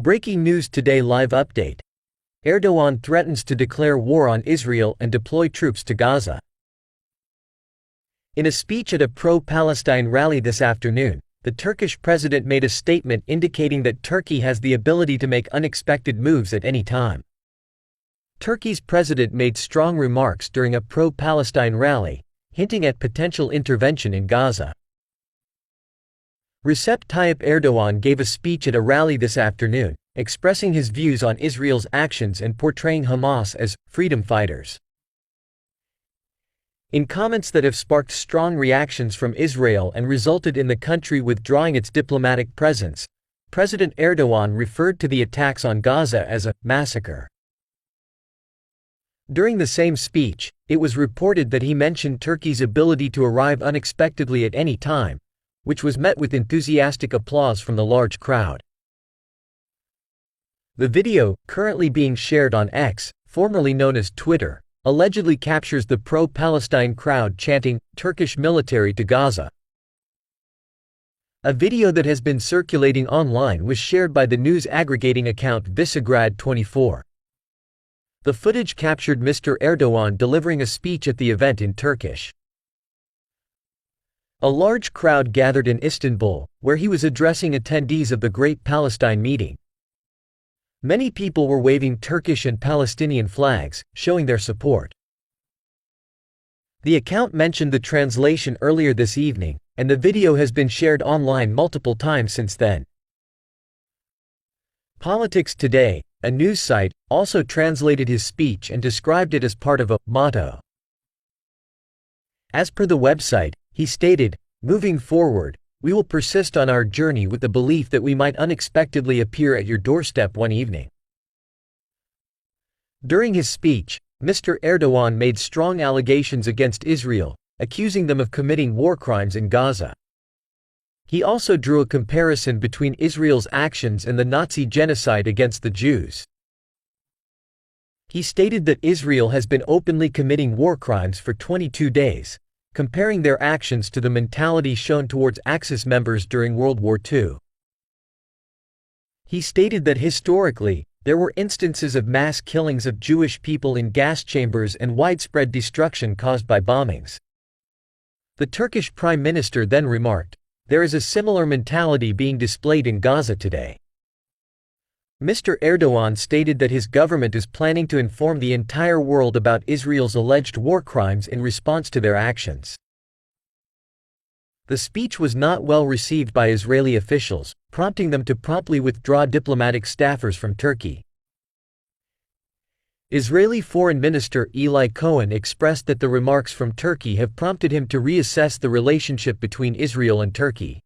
Breaking news today live update. Erdogan threatens to declare war on Israel and deploy troops to Gaza. In a speech at a pro-Palestine rally this afternoon, the Turkish president made a statement indicating that Turkey has the ability to make unexpected moves at any time. Turkey's president made strong remarks during a pro-Palestine rally, hinting at potential intervention in Gaza. Recep Tayyip Erdogan gave a speech at a rally this afternoon, expressing his views on Israel's actions and portraying Hamas as freedom fighters. In comments that have sparked strong reactions from Israel and resulted in the country withdrawing its diplomatic presence, President Erdogan referred to the attacks on Gaza as a massacre. During the same speech, it was reported that he mentioned Turkey's ability to arrive unexpectedly at any time, which was met with enthusiastic applause from the large crowd. The video, currently being shared on X, formerly known as Twitter, allegedly captures the pro-Palestine crowd chanting, "Turkish military to Gaza." A video that has been circulating online was shared by the news aggregating account Visegrad24. The footage captured Mr. Erdogan delivering a speech at the event in Turkish. A large crowd gathered in Istanbul, where he was addressing attendees of the Great Palestine Meeting. Many people were waving Turkish and Palestinian flags, showing their support. The account mentioned the translation earlier this evening, and the video has been shared online multiple times since then. Politics Today, a news site, also translated his speech and described it as part of a motto. As per the website, he stated, "Moving forward, we will persist on our journey with the belief that we might unexpectedly appear at your doorstep one evening." During his speech, Mr. Erdogan made strong allegations against Israel, accusing them of committing war crimes in Gaza. He also drew a comparison between Israel's actions and the Nazi genocide against the Jews. He stated that Israel has been openly committing war crimes for 22 days, comparing their actions to the mentality shown towards Axis members during World War II. He stated that historically, there were instances of mass killings of Jewish people in gas chambers and widespread destruction caused by bombings. The Turkish Prime Minister then remarked, "There is a similar mentality being displayed in Gaza today." Mr. Erdogan stated that his government is planning to inform the entire world about Israel's alleged war crimes in response to their actions. The speech was not well received by Israeli officials, prompting them to promptly withdraw diplomatic staffers from Turkey. Israeli Foreign Minister Eli Cohen expressed that the remarks from Turkey have prompted him to reassess the relationship between Israel and Turkey.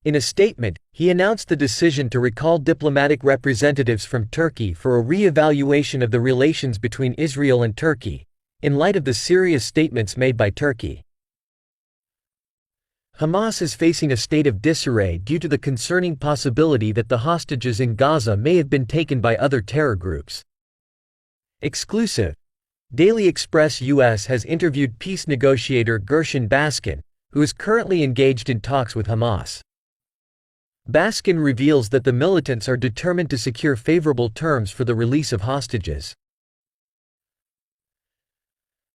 In a statement, he announced the decision to recall diplomatic representatives from Turkey for a re-evaluation of the relations between Israel and Turkey, in light of the serious statements made by Turkey. Hamas is facing a state of disarray due to the concerning possibility that the hostages in Gaza may have been taken by other terror groups. Exclusive. Daily Express US has interviewed peace negotiator Gershon Baskin, who is currently engaged in talks with Hamas. Baskin reveals that the militants are determined to secure favorable terms for the release of hostages.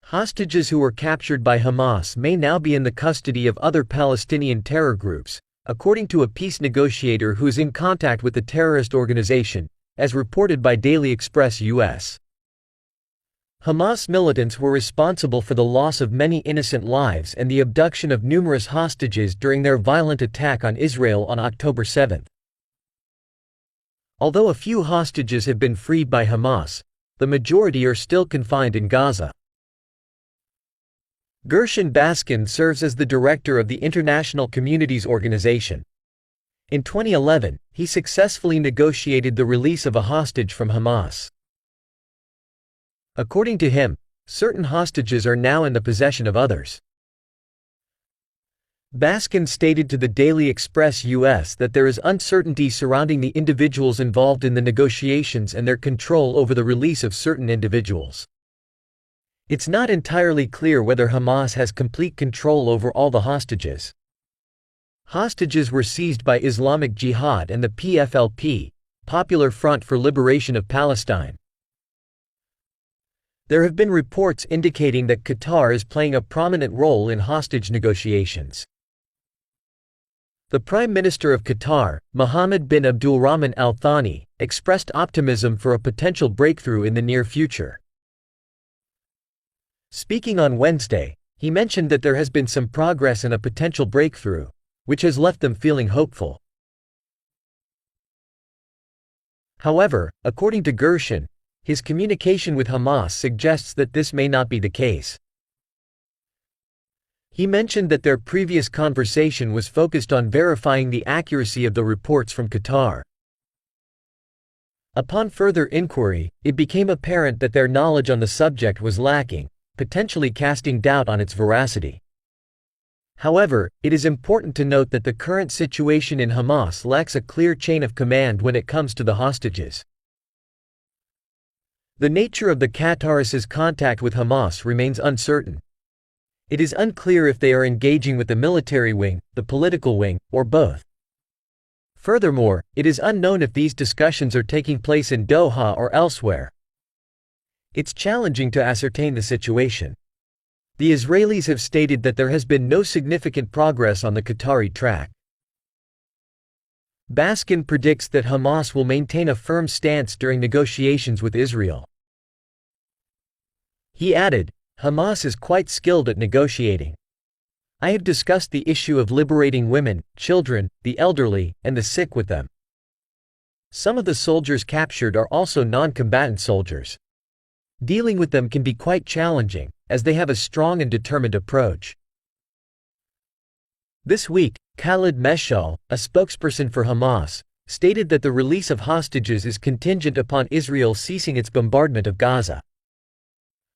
Hostages who were captured by Hamas may now be in the custody of other Palestinian terror groups, according to a peace negotiator who is in contact with the terrorist organization, as reported by Daily Express US. Hamas militants were responsible for the loss of many innocent lives and the abduction of numerous hostages during their violent attack on Israel on October 7. Although a few hostages have been freed by Hamas, the majority are still confined in Gaza. Gershon Baskin serves as the director of the International Communities Organization. In 2011, he successfully negotiated the release of a hostage from Hamas. According to him, certain hostages are now in the possession of others. Baskin stated to the Daily Express US that there is uncertainty surrounding the individuals involved in the negotiations and their control over the release of certain individuals. It's not entirely clear whether Hamas has complete control over all the hostages. Hostages were seized by Islamic Jihad and the PFLP, Popular Front for Liberation of Palestine. There have been reports indicating that Qatar is playing a prominent role in hostage negotiations. The Prime Minister of Qatar, Mohammed bin Abdulrahman Al Thani, expressed optimism for a potential breakthrough in the near future. Speaking on Wednesday, he mentioned that there has been some progress in a potential breakthrough, which has left them feeling hopeful. However, according to Gershon, his communication with Hamas suggests that this may not be the case. He mentioned that their previous conversation was focused on verifying the accuracy of the reports from Qatar. Upon further inquiry, it became apparent that their knowledge on the subject was lacking, potentially casting doubt on its veracity. However, it is important to note that the current situation in Hamas lacks a clear chain of command when it comes to the hostages. The nature of the Qataris' contact with Hamas remains uncertain. It is unclear if they are engaging with the military wing, the political wing, or both. Furthermore, it is unknown if these discussions are taking place in Doha or elsewhere. It's challenging to ascertain the situation. The Israelis have stated that there has been no significant progress on the Qatari track. Baskin predicts that Hamas will maintain a firm stance during negotiations with Israel. He added, "Hamas is quite skilled at negotiating. I have discussed the issue of liberating women, children, the elderly, and the sick with them. Some of the soldiers captured are also non-combatant soldiers. Dealing with them can be quite challenging, as they have a strong and determined approach." This week, Khalid Meshal, a spokesperson for Hamas, stated that the release of hostages is contingent upon Israel ceasing its bombardment of Gaza.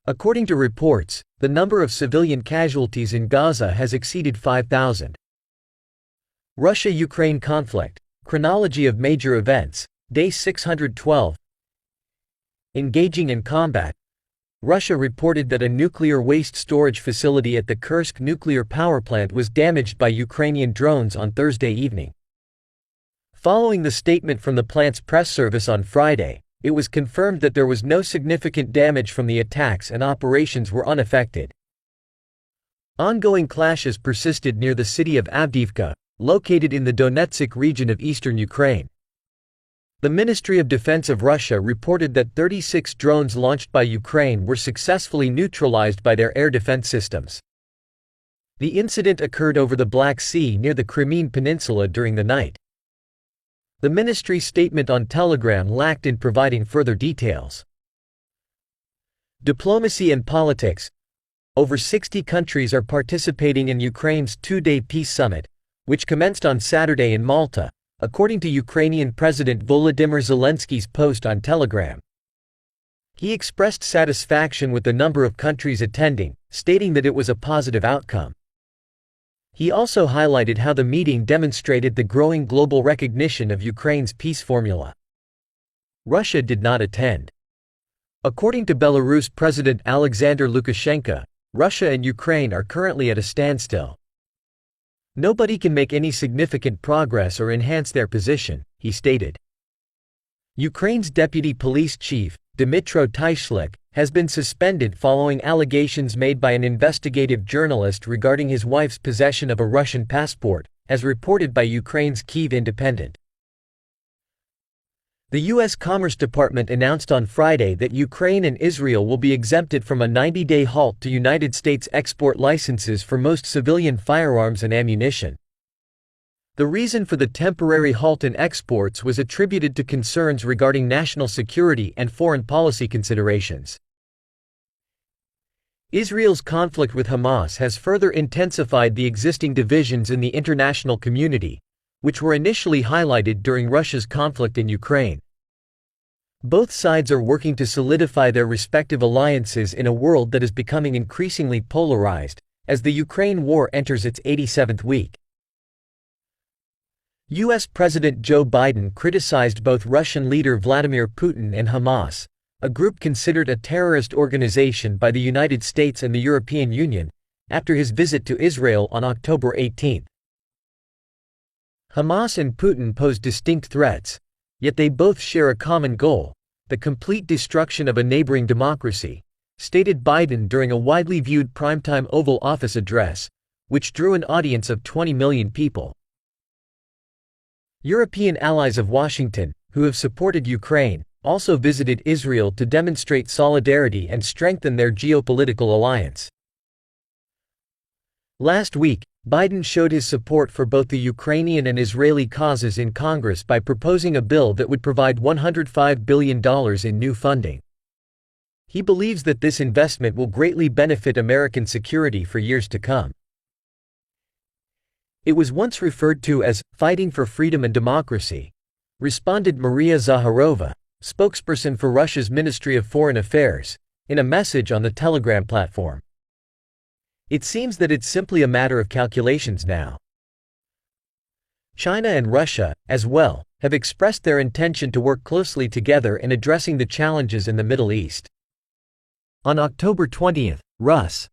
According to reports, the number of civilian casualties in Gaza has exceeded 5,000. Russia-Ukraine conflict, chronology of major events, day 612. Engaging in combat. Russia reported that a nuclear waste storage facility at the Kursk nuclear power plant was damaged by Ukrainian drones on Thursday evening. Following the statement from the plant's press service on Friday, it was confirmed that there was no significant damage from the attacks and operations were unaffected. Ongoing clashes persisted near the city of Avdiivka, located in the Donetsk region of eastern Ukraine. The Ministry of Defense of Russia reported that 36 drones launched by Ukraine were successfully neutralized by their air defense systems. The incident occurred over the Black Sea near the Crimean Peninsula during the night. The ministry's statement on Telegram lacked in providing further details. Diplomacy and politics. Over 60 countries are participating in Ukraine's two-day peace summit, which commenced on Saturday in Malta, according to Ukrainian President Volodymyr Zelensky's post on Telegram. He expressed satisfaction with the number of countries attending, stating that it was a positive outcome. He also highlighted how the meeting demonstrated the growing global recognition of Ukraine's peace formula. Russia did not attend. According to Belarus President Alexander Lukashenko, Russia and Ukraine are currently at a standstill. Nobody can make any significant progress or enhance their position, he stated. Ukraine's deputy police chief, Dmytro Tyshyk, has been suspended following allegations made by an investigative journalist regarding his wife's possession of a Russian passport, as reported by Ukraine's Kyiv Independent. The U.S. Commerce Department announced on Friday that Ukraine and Israel will be exempted from a 90-day halt to United States export licenses for most civilian firearms and ammunition. The reason for the temporary halt in exports was attributed to concerns regarding national security and foreign policy considerations. Israel's conflict with Hamas has further intensified the existing divisions in the international community, which were initially highlighted during Russia's conflict in Ukraine. Both sides are working to solidify their respective alliances in a world that is becoming increasingly polarized, as the Ukraine war enters its 87th week. U.S. President Joe Biden criticized both Russian leader Vladimir Putin and Hamas, a group considered a terrorist organization by the United States and the European Union, after his visit to Israel on October 18. Hamas and Putin pose distinct threats, yet they both share a common goal: the complete destruction of a neighboring democracy, stated Biden during a widely viewed primetime Oval Office address, which drew an audience of 20 million people. European allies of Washington, who have supported Ukraine, also visited Israel to demonstrate solidarity and strengthen their geopolitical alliance. Last week, Biden showed his support for both the Ukrainian and Israeli causes in Congress by proposing a bill that would provide $105 billion in new funding. He believes that this investment will greatly benefit American security for years to come. It was once referred to as fighting for freedom and democracy, responded Maria Zakharova, spokesperson for Russia's Ministry of Foreign Affairs, in a message on the Telegram platform. It seems that it's simply a matter of calculations now. China and Russia, as well, have expressed their intention to work closely together in addressing the challenges in the Middle East. On October 20, Rus.